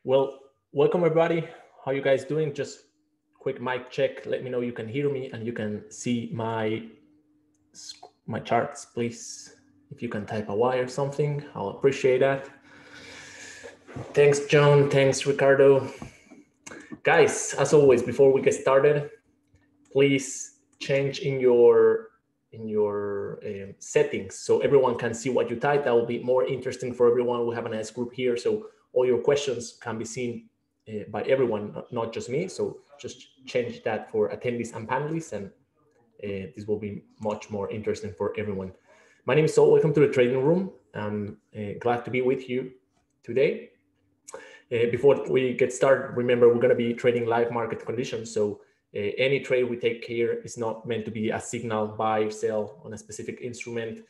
Well, welcome everybody. How you guys doing? Just quick mic check. Let me know you can hear me and you can see my charts, please. If you can type a Y or something, I'll appreciate that. Thanks, John. Thanks, Ricardo. Guys, as always, before we get started, please change in your settings so everyone can see what you type. That will be more interesting for everyone. We have a nice group here, so all your questions can be seen by everyone, not just me. So just change that for attendees and panelists, and this will be much more interesting for everyone. My name is Saul. Welcome to the trading room. I'm glad to be with you today. Before we get started, remember we're going to be trading live market conditions. So any trade we take here is not meant to be a signal buy or sell on a specific instrument.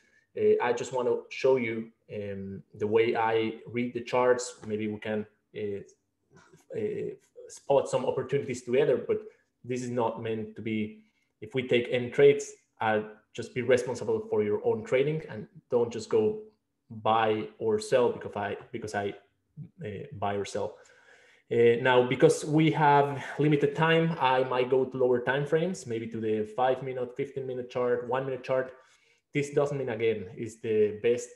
I just want to show you the way I read the charts. Maybe we can spot some opportunities together, but this is not meant to be, if we take any trades, I'll just be responsible for your own trading and don't just go buy or sell because I buy or sell. Now, because we have limited time, I might go to lower time frames, maybe to the 5-minute, 15-minute chart, 1-minute chart. This doesn't mean, again, is the best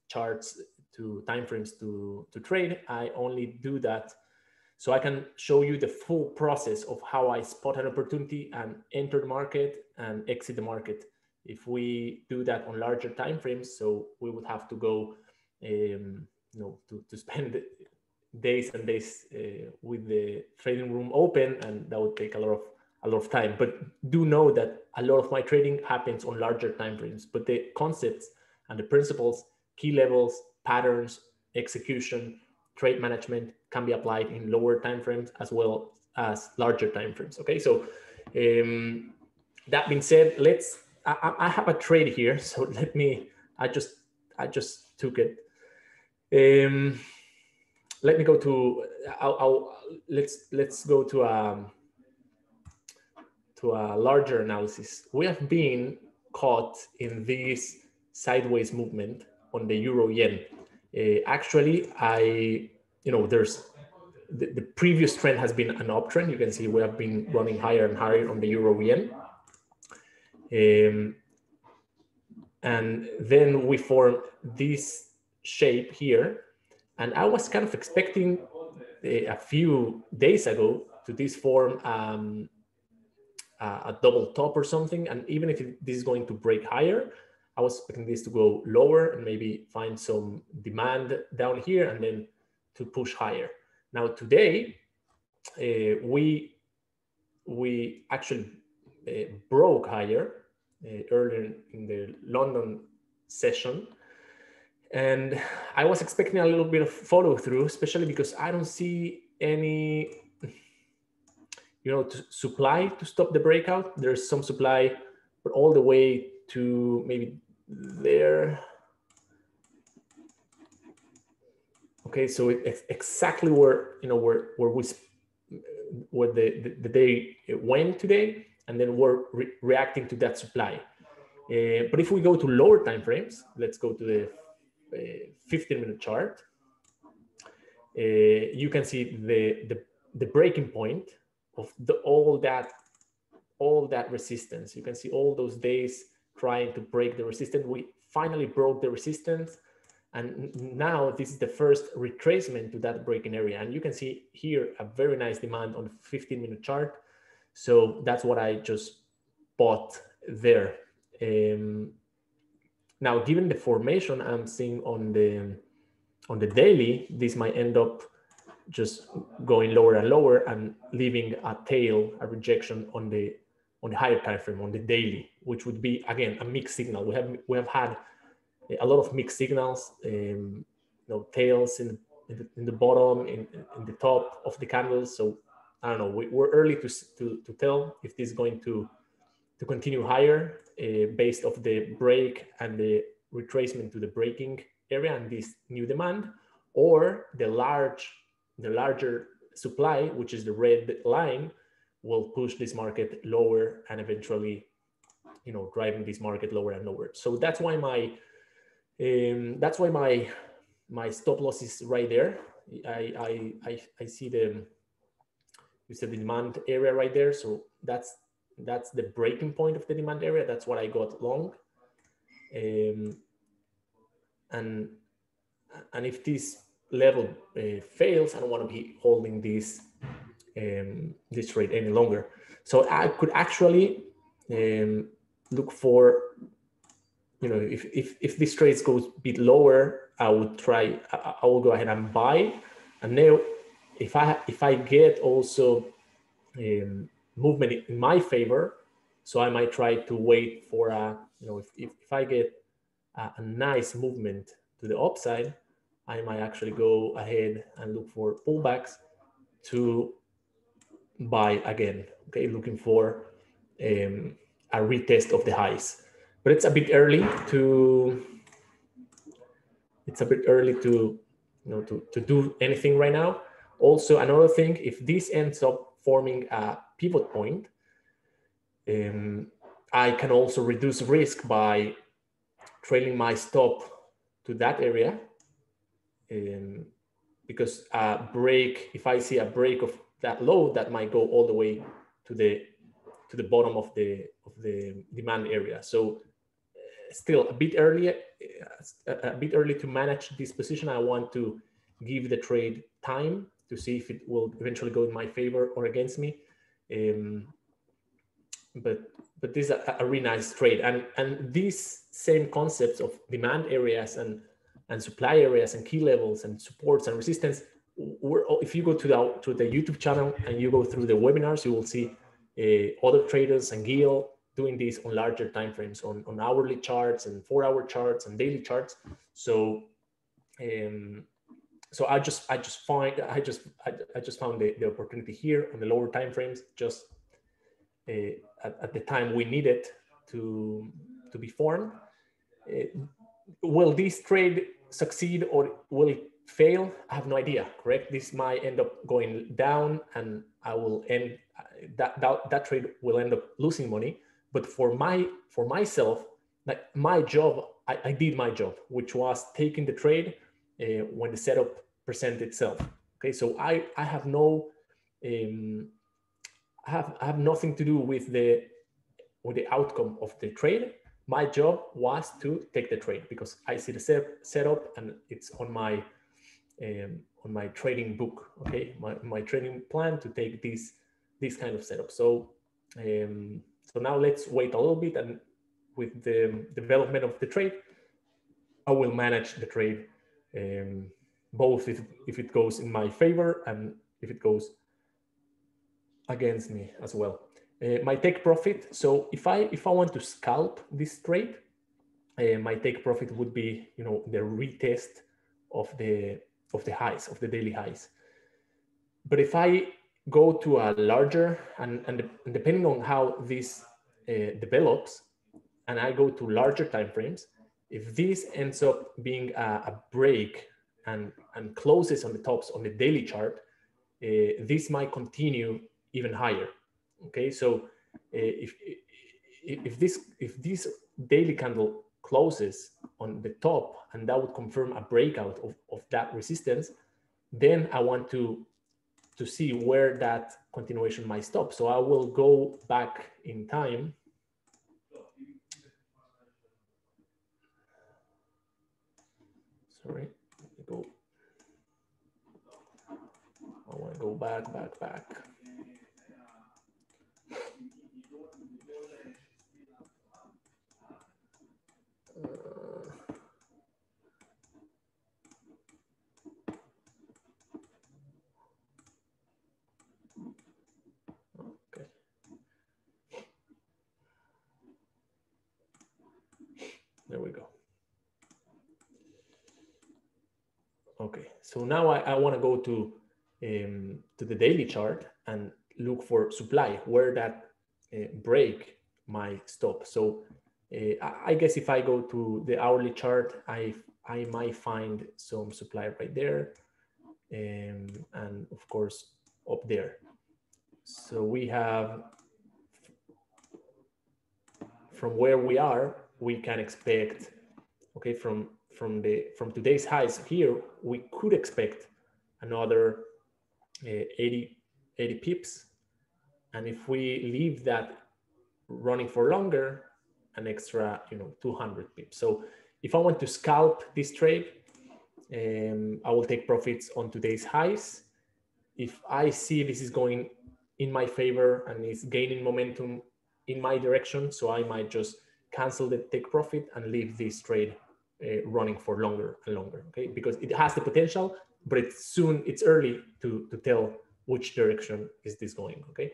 charts to time frames to trade. I only do that so I can show you the full process of how I spot an opportunity and enter the market and exit the market. If we do that on larger time frames, so we would have to go, to spend days and days with the trading room open, and that would take a lot of time. But do know that a lot of my trading happens on larger time frames, but the concepts and the principles, key levels, patterns, execution, trade management can be applied in lower time frames as well as larger time frames. Okay, so that being said, I have a trade here, so I just took it. Let me go to, let's go to a larger analysis. We have been caught in this sideways movement on the euro yen. Actually, there's the previous trend has been an uptrend. You can see we have been running higher and higher on the euro yen. And then we formed this shape here. And I was kind of expecting a few days ago to this form a double top or something. And even if this is going to break higher, I was expecting this to go lower and maybe find some demand down here and then to push higher. Now today, we actually broke higher earlier in the London session. And I was expecting a little bit of follow through, especially because I don't see any, supply to stop the breakout. There's some supply, but all the way to maybe there. Okay, so it's exactly where where the day went today, and then we're reacting to that supply. But if we go to lower time frames, let's go to the 15-minute chart. You can see the breaking point of all that resistance. You can see all those days trying to break the resistance. We finally broke the resistance, and now this is the first retracement to that breaking area. And you can see here a very nice demand on the 15-minute chart. So that's what I just bought there. Now, given the formation I'm seeing on the daily, this might end up just going lower and lower and leaving a tail, a rejection on the higher time frame, on the daily, which would be, again, a mixed signal. We have had a lot of mixed signals, tails in the bottom, in the top of the candles. So I don't know. We're early to tell if this is going to continue higher based off the break and the retracement to the breaking area and this new demand, or the larger supply, which is the red line, will push this market lower and eventually, driving this market lower and lower. So that's why my stop loss is right there. I see the demand area right there. So that's the breaking point of the demand area. That's what I got long. And if this level fails, I don't want to be holding this trade any longer. So I could actually look for, if this trade goes a bit lower, I would try. I will go ahead and buy. And now, if I get also movement in my favor, so I might try to wait for if I get a nice movement to the upside, I might actually go ahead and look for pullbacks to buy again. Okay, looking for a retest of the highs, but it's a bit early to. It's a bit early to do anything right now. Also, another thing, if this ends up forming a pivot point, I can also reduce risk by trailing my stop to that area, because a break, if I see a break of that low, that might go all the way to the bottom of the demand area. So still a bit early to manage this position. I want to give the trade time to see if it will eventually go in my favor or against me. But this is a really nice trade, and these same concepts of demand areas and supply areas and key levels and supports and resistance. If you go to the YouTube channel and you go through the webinars, you will see other traders and Gil doing this on larger timeframes, on hourly charts and 4-hour charts and daily charts. So so I just found the opportunity here on the lower timeframes, just at the time we need it to be formed. Will this trade succeed or will it fail? I have no idea. Correct. This might end up going down, and I will end that trade will end up losing money. But for myself, like my job, I did my job, which was taking the trade when the setup presented itself. Okay, so I have no I have nothing to do with the outcome of the trade. My job was to take the trade because I see the setup and it's on my trading book. Okay, my trading plan to take this kind of setup. So so now let's wait a little bit, and with the development of the trade, I will manage the trade, both if it goes in my favor and if it goes against me as well. My take profit. So if I want to scalp this trade, my take profit would be the retest of the highs, of the daily highs. But if I go to a larger and depending on how this develops, and I go to larger timeframes, if this ends up being a break and closes on the tops on the daily chart, this might continue even higher. Okay, so if this daily candle closes on the top and that would confirm a breakout of that resistance, then I want to see where that continuation might stop. So I will go back in time. Sorry, I want to go back. Okay. There we go. Okay, so now I want to go to the daily chart and look for supply, where that break might stop. So I guess if I go to the hourly chart, I might find some supply right there, and of course up there. So we have, from where we are, we can expect, okay, from today's highs here, we could expect another 80 pips. And if we leave that running for longer, an extra 200 pips. So if I want to scalp this trade, I will take profits on today's highs. If I see this is going in my favor and is gaining momentum in my direction, so I might just cancel the take profit and leave this trade running for longer and longer, okay? Because it has the potential, but it's early to tell which direction is this going, okay?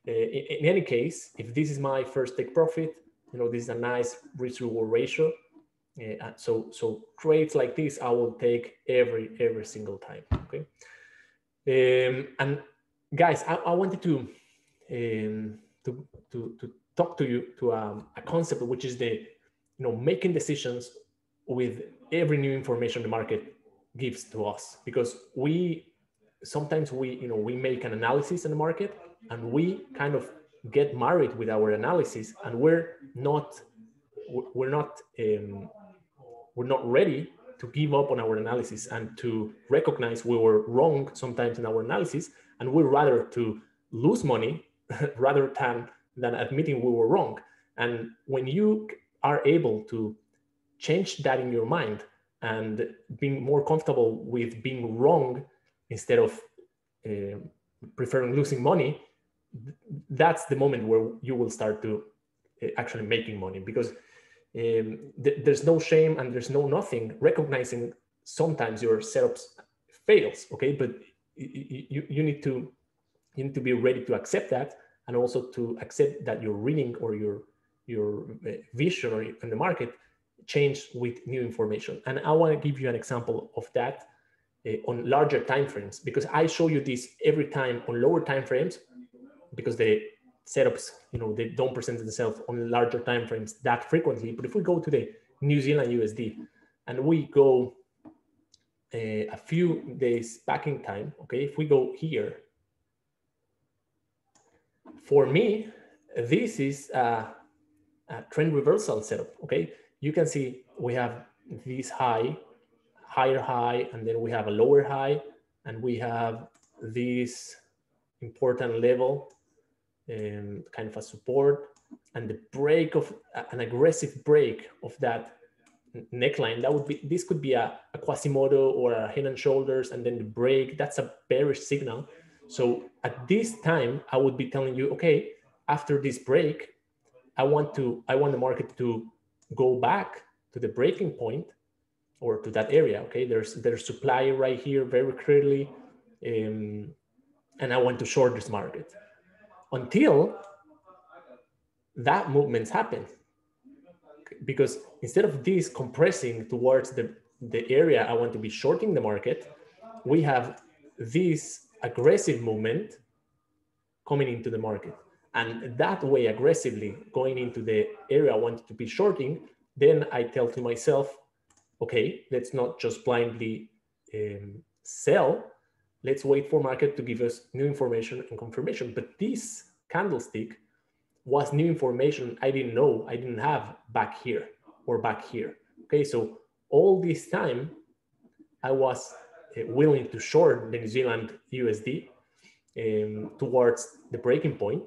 In any case, if this is my first take profit, this is a nice risk reward ratio. So trades like this, I will take every single time, okay? And guys, I wanted to talk to you to a concept which is the making decisions with every new information the market gives to us, because sometimes we make an analysis in the market and we kind of get married with our analysis, and we're not ready to give up on our analysis and to recognize we were wrong sometimes in our analysis, and we'd rather to lose money rather than admitting we were wrong. And when you are able to change that in your mind and being more comfortable with being wrong instead of preferring losing money, that's the moment where you will start to actually making money, because there's no shame and there's no nothing recognizing sometimes your setups fails, okay? But you need to be ready to accept that, and also to accept that your reading or your vision or in the market change with new information. And I want to give you an example of that on larger time frames, because I show you this every time on lower time frames, because the setups, they don't present themselves on larger time frames that frequently. But if we go to the New Zealand USD and we go a few days back in time, okay, if we go here, for me, this is a trend reversal setup, okay? You can see we have this higher high, and then we have a lower high, and we have this important level, kind of a support, and the break of an aggressive break of that neckline. This could be a Quasimodo or a head and shoulders, and then the break, that's a bearish signal. So at this time, I would be telling you, okay, after this break, I want the market to go back to the breaking point or to that area, okay? There's supply right here very clearly, and I want to short this market until that movements happen. Because instead of this compressing towards the area I want to be shorting the market, we have this aggressive movement coming into the market. And that way, aggressively going into the area I want to be shorting, then I tell to myself, okay, let's not just blindly sell. Let's wait for market to give us new information and confirmation. But this candlestick was new information I didn't know, I didn't have back here or back here. Okay, so all this time I was willing to short the New Zealand USD towards the breaking point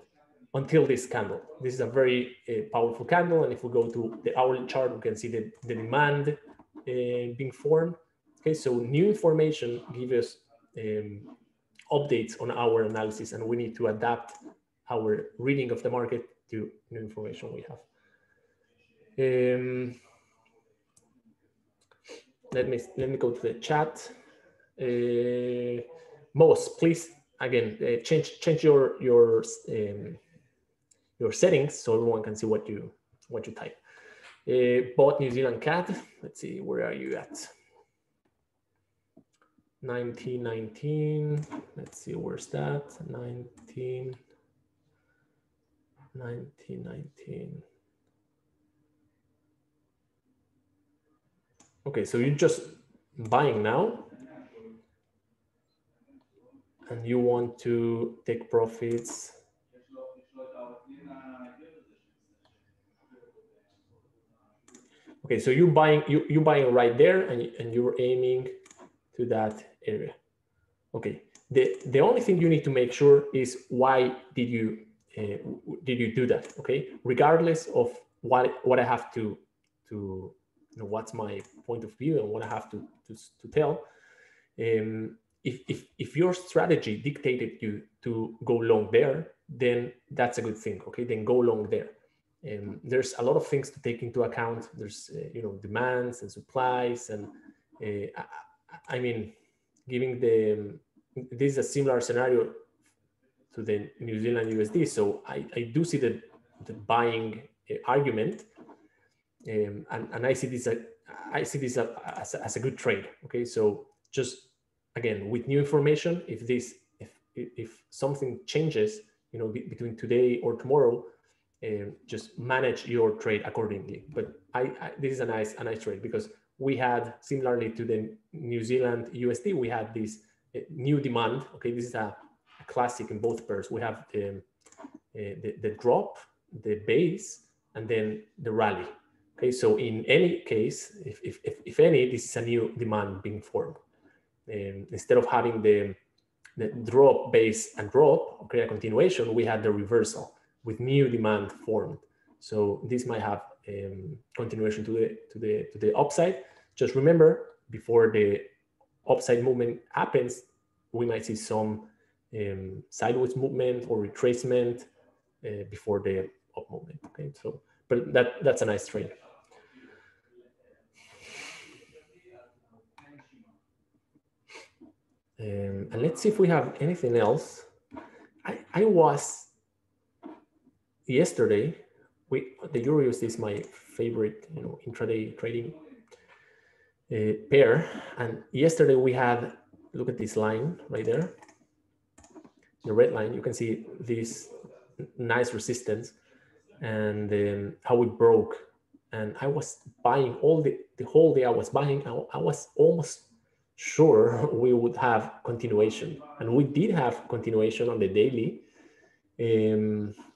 until this candle. This is a very powerful candle, and if we go to the hourly chart, we can see the demand being formed. Okay, so new information gives us updates on our analysis, and we need to adapt our reading of the market to new information we have. Let me go to the chat. Most, please again change your settings so everyone can see what you type. Bought New Zealand CAD. Let's see, where are you at? 1919. Let's see, where's that? 1919. Okay, so you're just buying now, and you want to take profits. Okay, so you're buying right there, and you're aiming to that area. Okay, the only thing you need to make sure is why did you do that? Okay, regardless of what I have to what's my point of view and what I have to tell. If your strategy dictated you to go long there, then that's a good thing. Okay, then go long there. There's a lot of things to take into account. There's demands and supplies, and I mean, giving this is a similar scenario to the New Zealand USD. So I do see the buying argument, and I see this as a good trade. Okay, so just again with new information, if something changes, between today or tomorrow, just manage your trade accordingly. But this is a nice trade, because we had, similarly to the New Zealand USD, we had this new demand. Okay, this is a classic in both pairs. We have the drop, the base, and then the rally. Okay, so in any case, if any, this is a new demand being formed. Instead of having the drop, base, and drop, okay, a continuation, we had the reversal with new demand formed. So this might have continuation to the upside. Just remember, before the upside movement happens, we might see some sideways movement or retracement before the up movement. Okay, so but that's a nice trade. And let's see if we have anything else. I was yesterday. The Euro USD is my favorite, intraday trading pair. And yesterday we had, look at this line right there, the red line. You can see this nice resistance, and how it broke. And I was buying the whole day. I was buying. I was almost sure we would have continuation, and we did have continuation on the daily.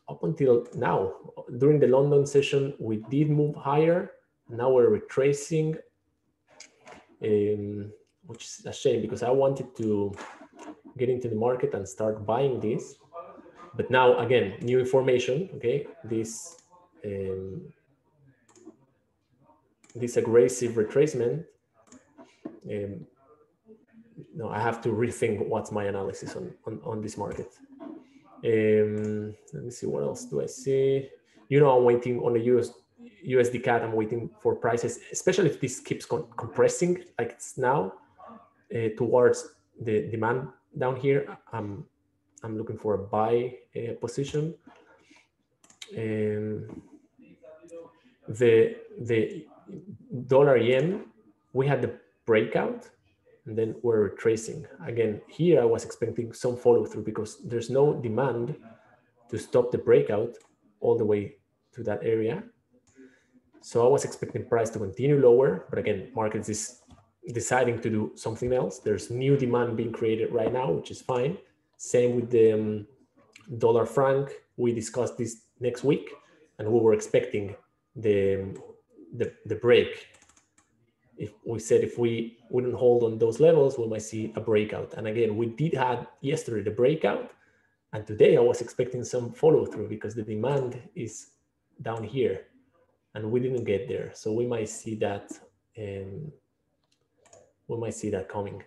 Up until now, during the London session, we did move higher. Now we're retracing, which is a shame, because I wanted to get into the market and start buying this. But now, again, new information. Okay, this aggressive retracement. No, I have to rethink what's my analysis on this market. Let me see, what else do I see? I'm waiting on the USD CAD. I'm waiting for prices, especially if this keeps compressing like it's now towards the demand down here. I'm looking for a buy position. The dollar yen, we had the breakout, and then we're retracing. Again, here I was expecting some follow through, because there's no demand to stop the breakout all the way to that area. So I was expecting price to continue lower, but again, markets is deciding to do something else. There's new demand being created right now, which is fine. Same with the dollar franc. We discussed this next week, and we were expecting the break. If we said if we wouldn't hold on those levels, we might see a breakout. And again, we did have yesterday the breakout, and today I was expecting some follow through, because the demand is down here, and we didn't get there. So we might see that, coming.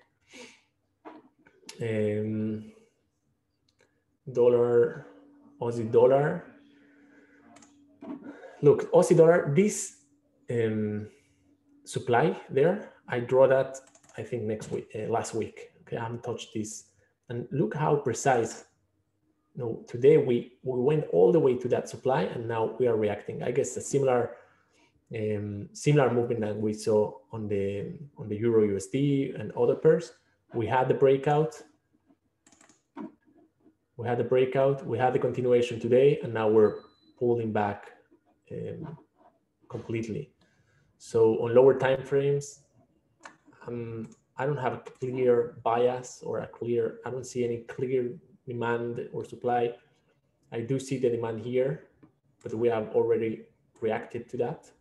Dollar, Aussie dollar. Look, Aussie dollar, this supply there, I draw that, I think last week. Okay, I haven't touched this. And look how precise. Today we went all the way to that supply, and now we are reacting. I guess a similar movement that we saw on the Euro USD and other pairs. We had the breakout. We had the continuation today, and now we're pulling back completely. So on lower time frames, I don't have a clear bias or I don't see any clear demand or supply. I do see the demand here, but we have already reacted to that.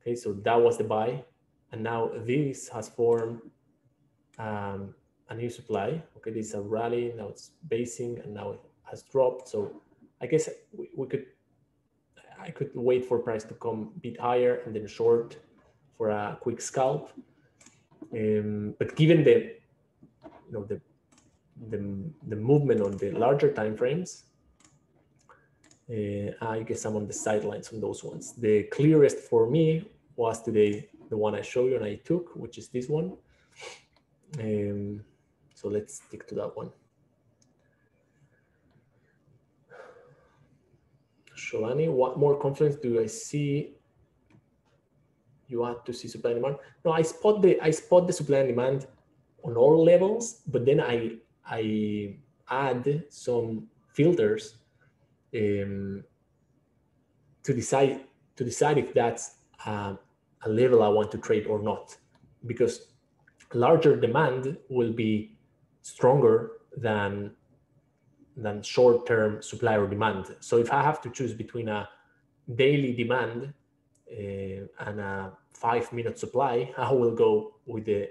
Okay, so that was the buy, and now this has formed a a new supply. Okay, this is a rally, now it's basing, and now it has dropped. So I guess I could wait for price to come a bit higher and then short for a quick scalp. But given the movement on the larger time frames, I guess I'm on the sidelines on those ones. The clearest for me was today the one I showed you and I took, which is this one. So let's stick to that one. Sholani, what more confidence do I see? You have to see supply and demand. No, I spot the supply and demand on all levels, but then I add some filters to decide if that's a level I want to trade or not, because larger demand will be stronger than short-term supply or demand. So if I have to choose between a daily demand and a 5-minute supply, I will go with the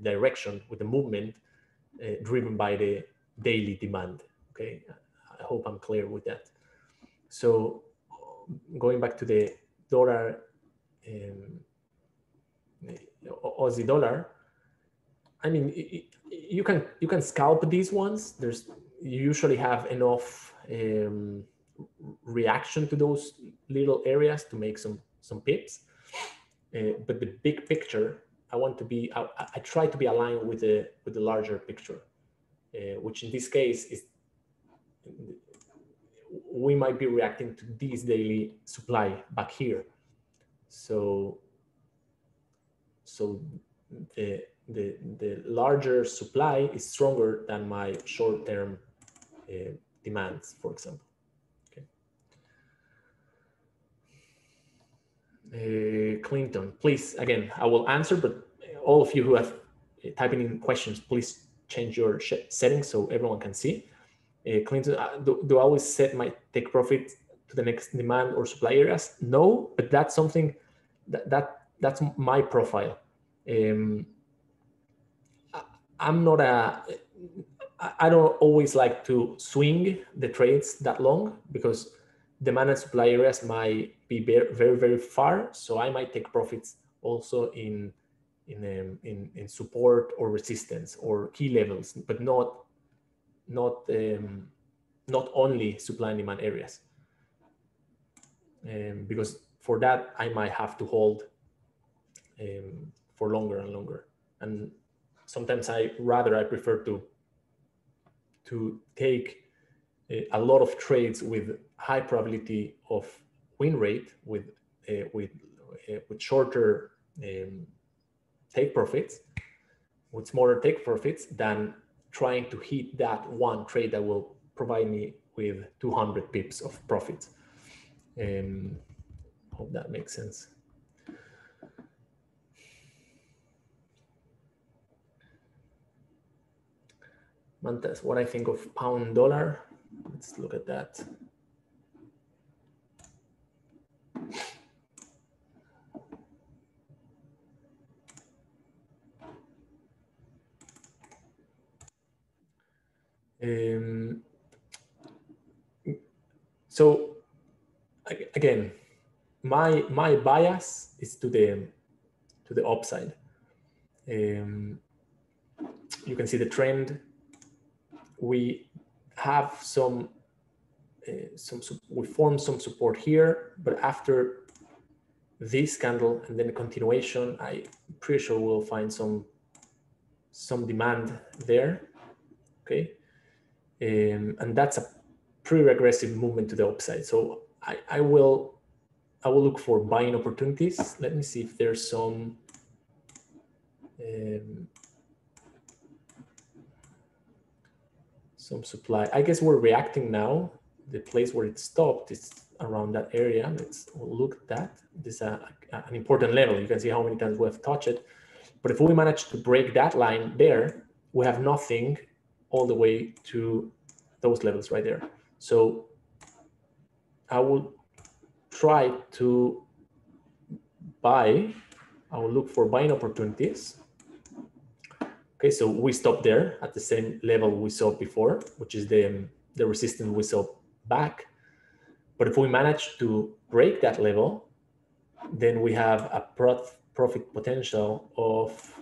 direction, with the movement driven by the daily demand. Okay, I hope I'm clear with that. So going back to the dollar, Aussie dollar, I mean, you can scalp these ones. You usually have enough reaction to those little areas to make some pips. But the big picture, I try to be aligned with the larger picture, which in this case is we might be reacting to this daily supply back here. So the larger supply is stronger than my short-term demands, for example. Okay. Clinton, please, again, I will answer, but all of you who have typing in questions, please change your settings so everyone can see. Clinton, do I always set my take profit to the next demand or supply areas? No, but that's something that's my profile. I'm not I don't always like to swing the trades that long, because demand and supply areas might be very, very, very far. So I might take profits also in support or resistance or key levels, but not only supply and demand areas. Because for that, I might have to hold for longer and longer. And sometimes I prefer to take a lot of trades with high probability of win rate with shorter take profits, with smaller take profits, than trying to hit that one trade that will provide me with 200 pips of profit. Hope that makes sense. Mantas, what I think of pound dollar. Let's look at that. So again, my bias is to the upside. You can see the trend. We have we form some support here, but after this candle and then a continuation, I'm pretty sure we'll find some demand there. Okay, and that's a pretty aggressive movement to the upside. So I will look for buying opportunities. Let me see if there's some supply. I guess we're reacting now. The place where it stopped is around that area. Let's look at that. This is an important level. You can see how many times we have touched it. But if we manage to break that line there, we have nothing all the way to those levels right there. So I will try to buy. I will look for buying opportunities Okay, so we stop there at the same level we saw before, which is the resistance we saw back. But if we manage to break that level, then we have a profit potential of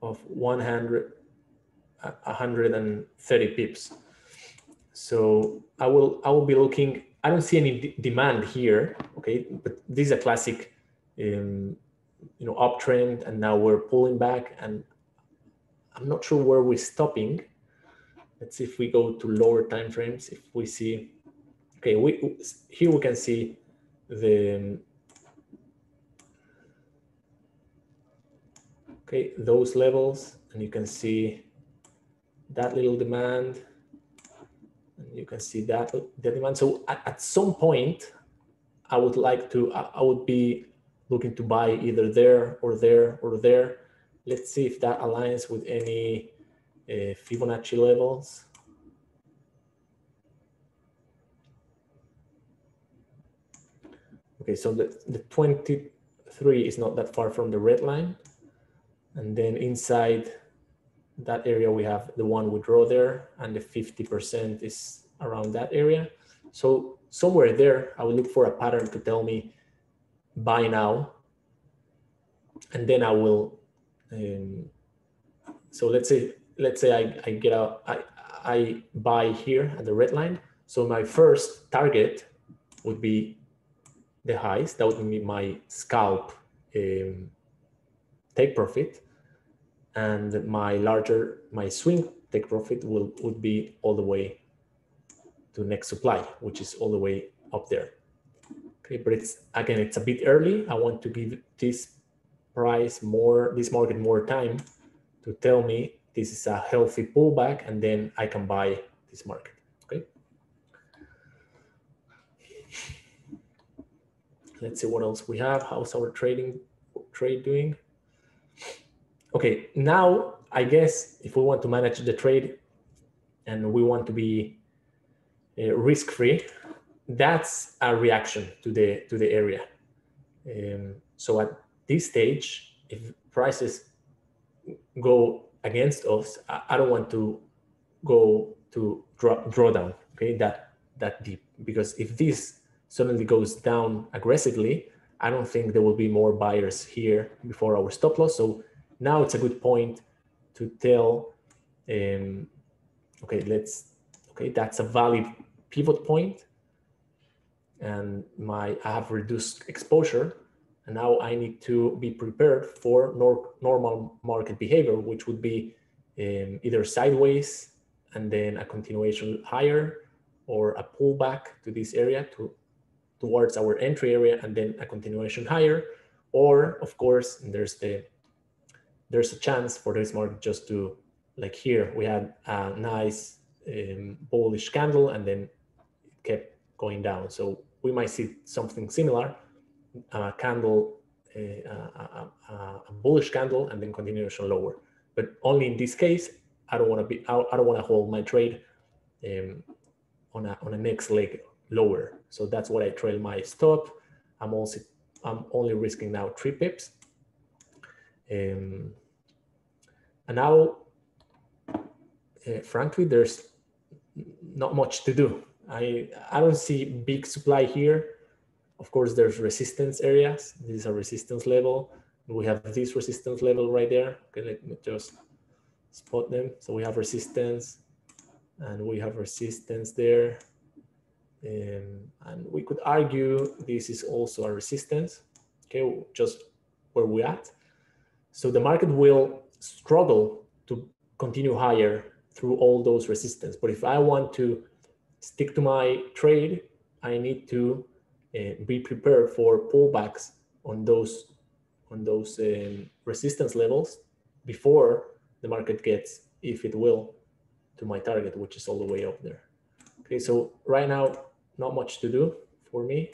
130 pips. So I will be looking. I don't see any demand here, okay, but this is a classic uptrend, and now we're pulling back, and I'm not sure where we're stopping. Let's see if we go to lower time frames. If we see, okay, here we can see those levels, and you can see that little demand, and you can see that the demand. So at some point, I would be looking to buy either there or there or there. Let's see if that aligns with any Fibonacci levels. Okay, so the 23 is not that far from the red line. And then inside that area, we have the one we draw there, and the 50% is around that area. So somewhere there, I will look for a pattern to tell me buy now. And then I will, so let's say I get out, I buy here at the red line. So my first target would be the highs. That would be my scalp take profit, and my swing take profit would be all the way to next supply, which is all the way up there. Okay, but it's a bit early. I want to give this market more time to tell me this is a healthy pullback, and then I can buy this market. Okay. Let's see what else we have. How's our trade doing? Okay, now I guess if we want to manage the trade and we want to be risk-free, that's a reaction to the area. So at this stage, if prices go against us, I don't want to go to drawdown, okay, that deep, because if this suddenly goes down aggressively, I don't think there will be more buyers here before our stop loss. So now it's a good point to tell, okay, that's a valid pivot point, and I have reduced exposure, and now I need to be prepared for normal market behavior, which would be either sideways and then a continuation higher, or a pullback to this area towards our entry area and then a continuation higher, or of course there's a chance for this market just to, like here we had a nice bullish candle and then it kept going down. So we might see something similar, a candle, a bullish candle, and then continuation lower. But only in this case, I don't want to hold my trade on a next leg lower. So that's what I trail my stop. I'm only risking now 3 pips. And now, frankly, there's not much to do. I don't see big supply here. Of course, there's resistance areas. This is a resistance level. We have this resistance level right there. Okay, let me just spot them. So we have resistance, and we have resistance there. And we could argue this is also a resistance. Okay, just where we're at. So the market will struggle to continue higher through all those resistance. But if I want to stick to my trade, I need to be prepared for pullbacks on those resistance levels before the market gets, if it will, to my target, which is all the way up there. Okay, so right now, not much to do for me.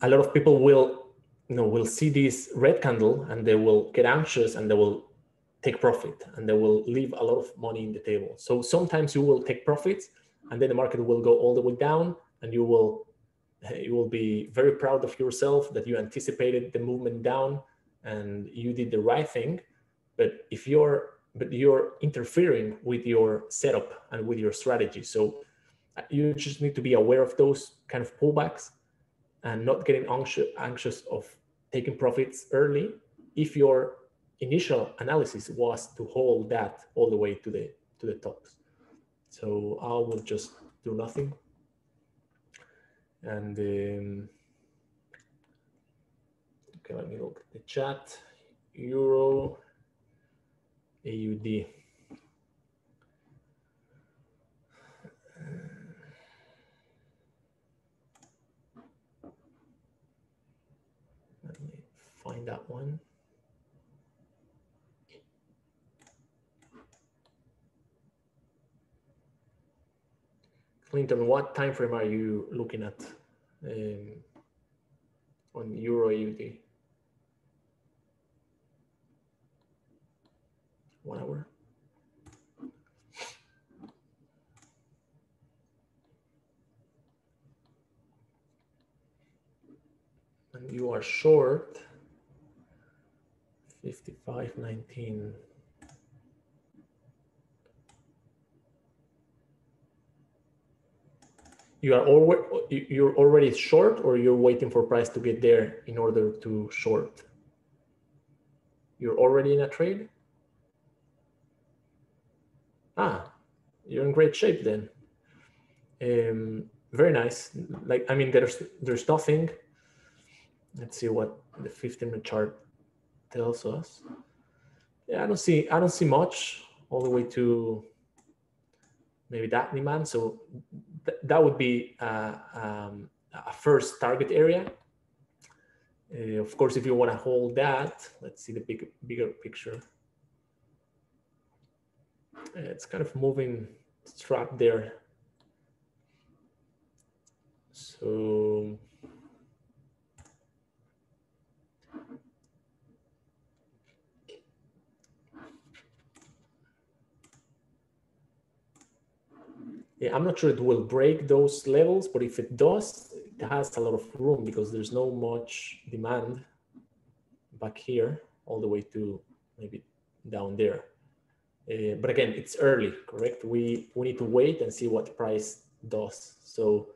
A lot of people will see this red candle and they will get anxious and they will take profit, and they will leave a lot of money in the table. So sometimes you will take profits, and then the market will go all the way down, and you will be very proud of yourself that you anticipated the movement down and you did the right thing. But if you're interfering with your setup and with your strategy, so you just need to be aware of those kind of pullbacks and not getting anxious of taking profits early if your initial analysis was to hold that all the way to the tops. So I will just do nothing. And okay, let me look at the chat. Euro, AUD. Let me find that one. Clinton, what time frame are you looking at on Euro AUD? 1 hour. And you are short 55.19. You're already short, or you're waiting for price to get there in order to short? You're already in a trade? Ah, you're in great shape then. Very nice. Like, I mean, there's nothing. Let's see what the 15-minute chart tells us. Yeah, I don't see much all the way to maybe that demand. So that would be a first target area. Of course, if you want to hold that, let's see the bigger picture. It's kind of moving, it's trapped there. So yeah, I'm not sure it will break those levels, but if it does, it has a lot of room because there's no much demand back here all the way to maybe down there. But again, it's early, correct? We need to wait and see what price does. So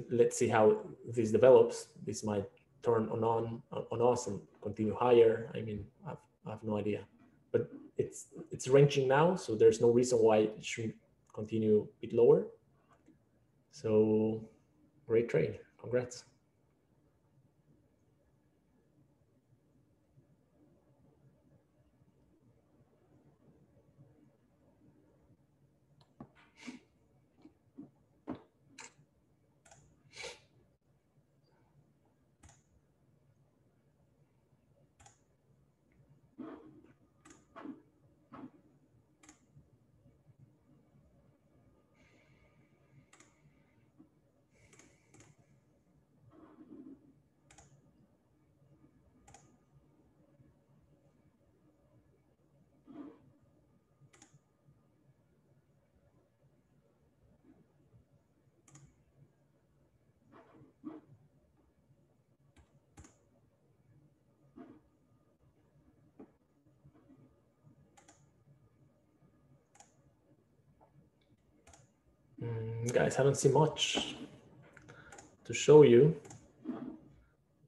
let's see how this develops. This might turn on us and continue higher. I mean, I have no idea, but it's ranging now, so there's no reason why it should continue a bit lower. So great trade, congrats. Guys, I don't see much to show you. I'm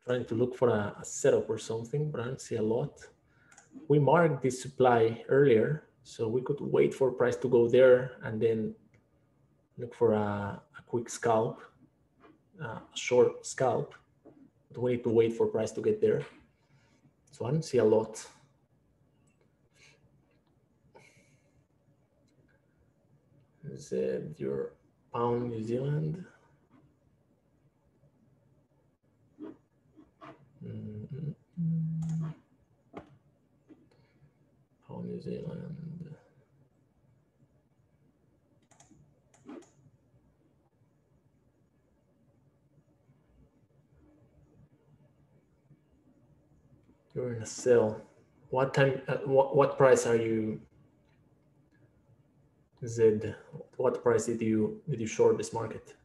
trying to look for a setup or something, but I don't see a lot. We marked this supply earlier, so we could wait for price to go there and then look for a quick scalp, a short scalp. But we need to wait for price to get there. So I don't see a lot. Is it your pound New Zealand? Pound New Zealand. You're in a sell. What time? What price are you? Zed, what price did you short this market?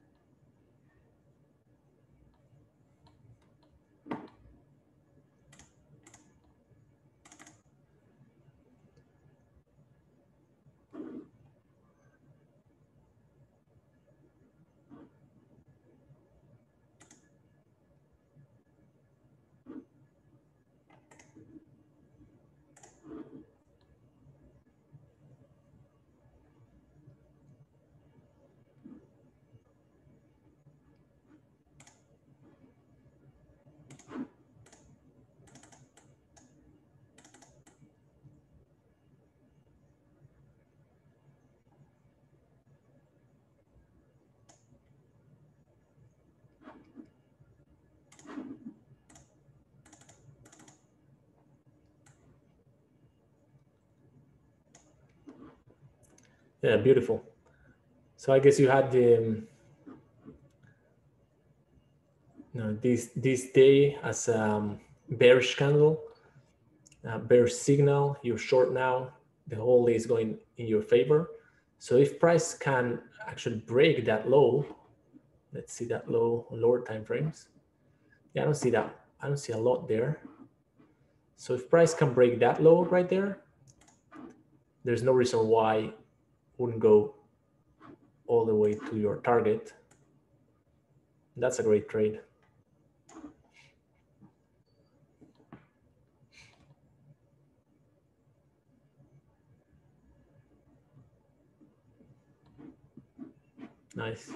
Yeah, beautiful. So I guess you had the this day as bearish candle, bearish signal. You're short now. The whole day is going in your favor. So if price can actually break that low, let's see that low on lower time frames. Yeah, I don't see that. I don't see a lot there. So if price can break that low right there, there's no reason why it wouldn't go all the way to your target. That's a great trade. Nice.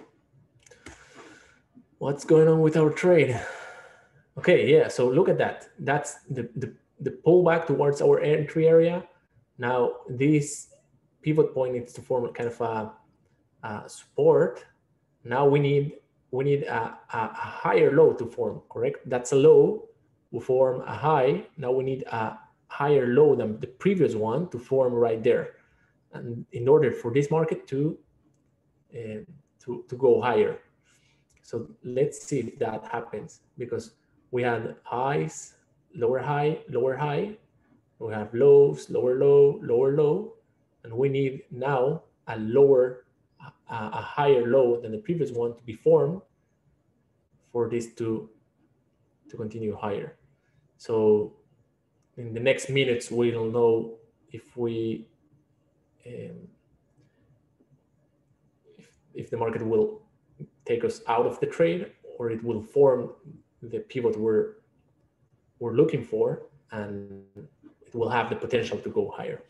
What's going on with our trade? Okay, yeah, so look at that. That's the pullback towards our entry area. Now this pivot point needs to form kind of a support. Now we need a higher low to form, correct? That's a low, will form a high. Now we need a higher low than the previous one to form right there. And in order for this market to go higher. So let's see if that happens, because we had highs, lower high, lower high. We have lows, lower low, lower low, and we need now a lower, a higher low than the previous one to be formed for this to continue higher. So in the next minutes, we'll know if we if the market will take us out of the trade, or it will form the pivot we're looking for, and it will have the potential to go higher.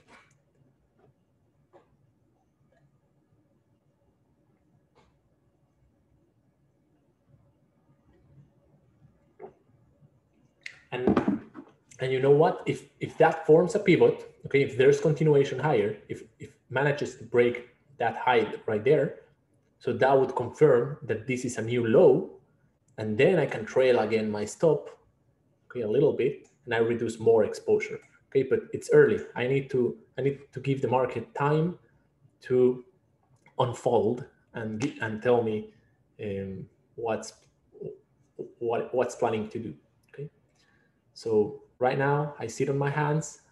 And you know what? If that forms a pivot, okay, if there's continuation higher, if manages to break that high right there, so that would confirm that this is a new low, and then I can trail again my stop, okay, a little bit, and I reduce more exposure. Okay, but it's early. I need to give the market time to unfold and tell me what's planning to do. Okay, so right now I sit on my hands.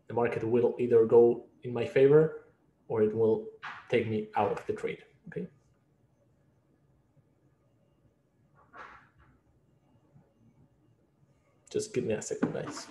The market will either go in my favor or it will take me out of the trade. Okay. Just give me a second, guys.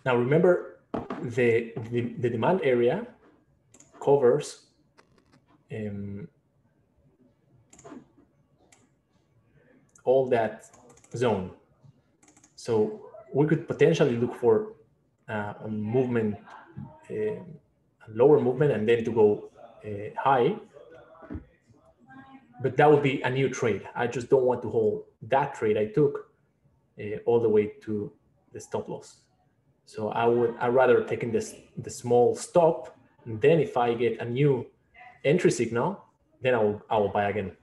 Now remember, the demand area covers all that zone. So we could potentially look for a movement, a lower movement, and then to go high. But that would be a new trade. I just don't want to hold that trade I took all the way to the stop loss. So I'd rather take in the small stop, and then if I get a new entry signal, then I will buy again.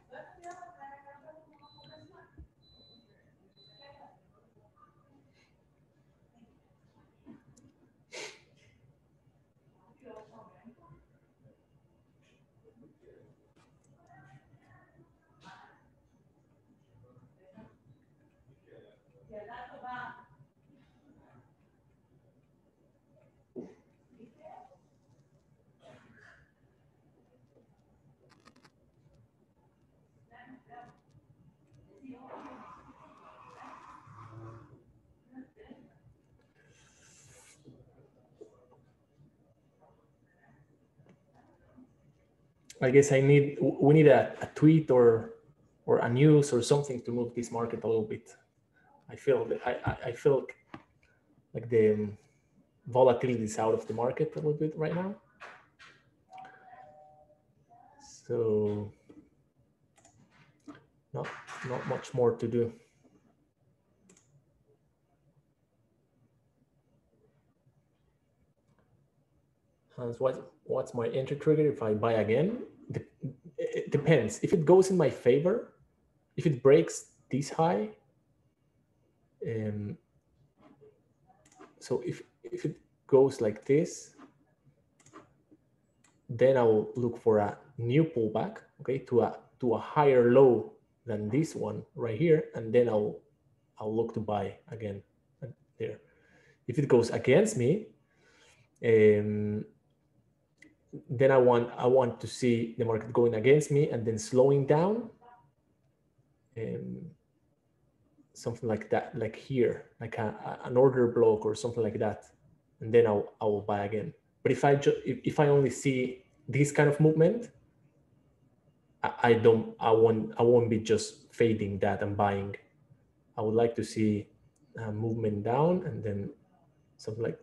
I guess we need a tweet or a news or something to move this market a little bit. I feel like the volatility is out of the market a little bit right now. So not much more to do. Hans, what's my entry trigger if I buy again? It depends. If it goes in my favor, if it breaks this high, so if it goes like this, then I will look for a new pullback, okay, to a higher low than this one right here, and then I'll look to buy again there. If it goes against me, then I want to see the market going against me and then slowing down, something like that, like here, like an order block or something like that, and then I will buy again. But if I only see this kind of movement, I won't be just fading that and buying. I would like to see a movement down and then something like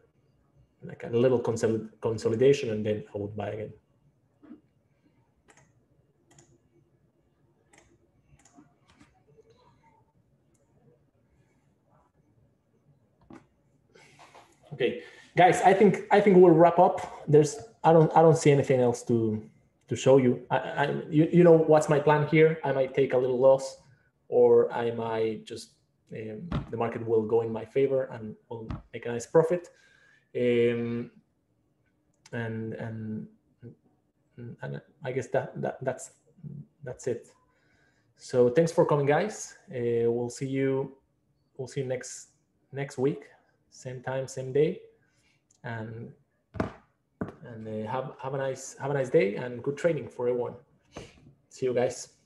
a little consolidation, and then I would buy again. Okay, guys, I think we'll wrap up. I don't see anything else to show you. You know what's my plan here? I might take a little loss, or I might just the market will go in my favor and will make a nice profit. And I guess that's it. So thanks for coming, guys. We'll see you next week, same time, same day, and have a nice day and good trading for everyone. See you guys.